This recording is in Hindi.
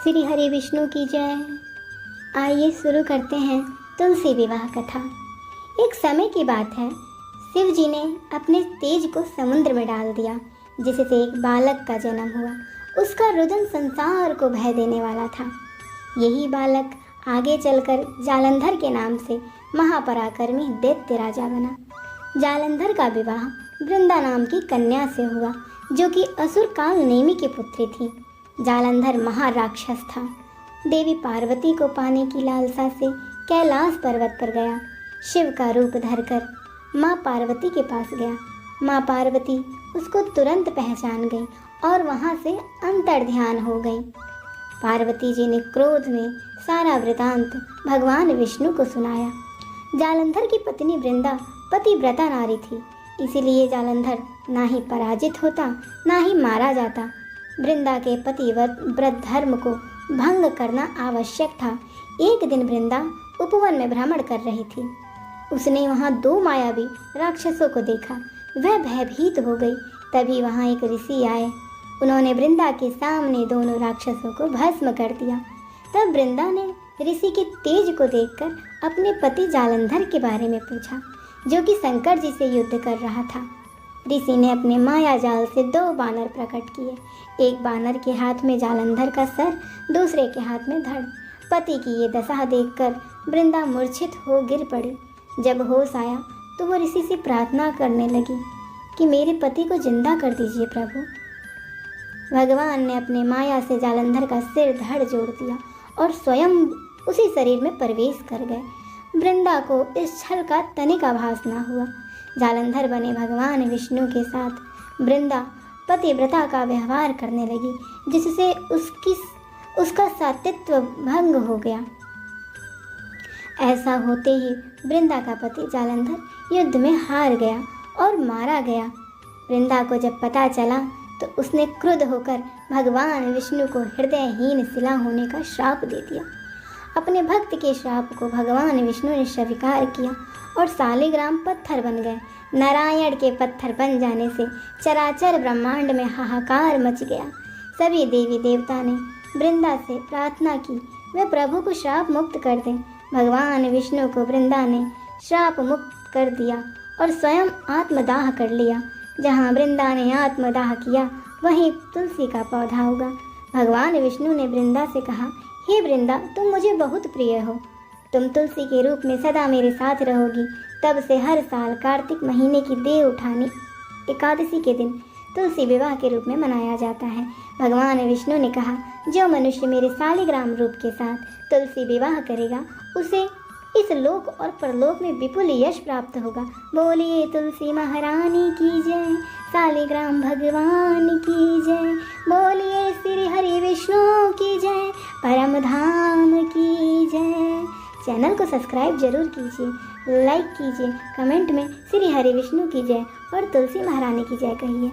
श्री हरि विष्णु की जय। आइए शुरू करते हैं तुलसी विवाह कथा। एक समय की बात है, शिव जी ने अपने तेज को समुद्र में डाल दिया, जिससे एक बालक का जन्म हुआ। उसका रुदन संसार को भय देने वाला था। यही बालक आगे चलकर जालंधर के नाम से महापराक्रमी दैत्य राजा बना। जालंधर का विवाह वृंदा नाम की कन्या से हुआ, जो कि असुर काल नेमि की पुत्री थी। जालंधर महाराक्षस था। देवी पार्वती को पाने की लालसा से कैलाश पर्वत पर गया। शिव का रूप धरकर माँ पार्वती के पास गया। माँ पार्वती उसको तुरंत पहचान गई और वहाँ से अंतर्ध्यान हो गई। पार्वती जी ने क्रोध में सारा वृतांत भगवान विष्णु को सुनाया। जालंधर की पत्नी वृंदा पतिव्रता नारी थी, इसीलिए जालंधर ना ही पराजित होता, ना ही मारा जाता। वृंदा के पतिव्रत धर्म को भंग करना आवश्यक था। एक दिन वृंदा उपवन में भ्रमण कर रही थी। उसने वहाँ दो मायावी राक्षसों को देखा। वह भयभीत हो गई। तभी वहाँ एक ऋषि आए। उन्होंने वृंदा के सामने दोनों राक्षसों को भस्म कर दिया। तब वृंदा ने ऋषि के तेज को देखकर अपने पति जालंधर के बारे में पूछा, जो कि शंकर जी से युद्ध कर रहा था। ऋषि ने अपने माया जाल से दो बानर प्रकट किए। एक बानर के हाथ में जालंधर का सर, दूसरे के हाथ में धड़। पति की ये दशा देखकर वृंदा मूर्छित हो गिर पड़ी। जब होश आया तो वो ऋषि से प्रार्थना करने लगी कि मेरे पति को जिंदा कर दीजिए प्रभु। भगवान ने अपने माया से जालंधर का सिर धड़ जोड़ दिया और स्वयं उसी शरीर में प्रवेश कर गए। वृंदा को इस छल का तनिक आभास न हुआ। जालंधर बने भगवान विष्णु के साथ वृंदा पतिव्रता का व्यवहार करने लगी, जिससे उसका सात्वित्व भंग हो गया। ऐसा होते ही वृंदा का पति जालंधर युद्ध में हार गया और मारा गया। वृंदा को जब पता चला तो उसने क्रुद्ध होकर भगवान विष्णु को हृदयहीन शिला होने का श्राप दे दिया। अपने भक्त के श्राप को भगवान विष्णु ने स्वीकार किया और सालिग्राम पत्थर बन गए। नारायण के पत्थर बन जाने से चराचर ब्रह्मांड में हाहाकार मच गया। सभी देवी देवता ने वृंदा से प्रार्थना की वे प्रभु को श्राप मुक्त कर दें। भगवान विष्णु को वृंदा ने श्राप मुक्त कर दिया और स्वयं आत्मदाह कर लिया। जहाँ वृंदा ने आत्मदाह किया वहीं तुलसी का पौधा उगा। भगवान विष्णु ने वृंदा से कहा, हे वृंदा, तुम मुझे बहुत प्रिय हो। तुम तुलसी के रूप में सदा मेरे साथ रहोगी। तब से हर साल कार्तिक महीने की देव उठानी एकादशी के दिन तुलसी विवाह के रूप में मनाया जाता है। भगवान विष्णु ने कहा, जो मनुष्य मेरे सालिग्राम रूप के साथ तुलसी विवाह करेगा उसे इस लोक और परलोक में विपुल यश प्राप्त होगा। बोलिए तुलसी महारानी की जय, सालिग्राम भगवान की जय। बोलिए श्री हरि विष्णु की जय, परम धाम की जय। चैनल को सब्सक्राइब जरूर कीजिए, लाइक कीजिए, कमेंट में श्री हरि विष्णु की जय और तुलसी महारानी की जय कहिए।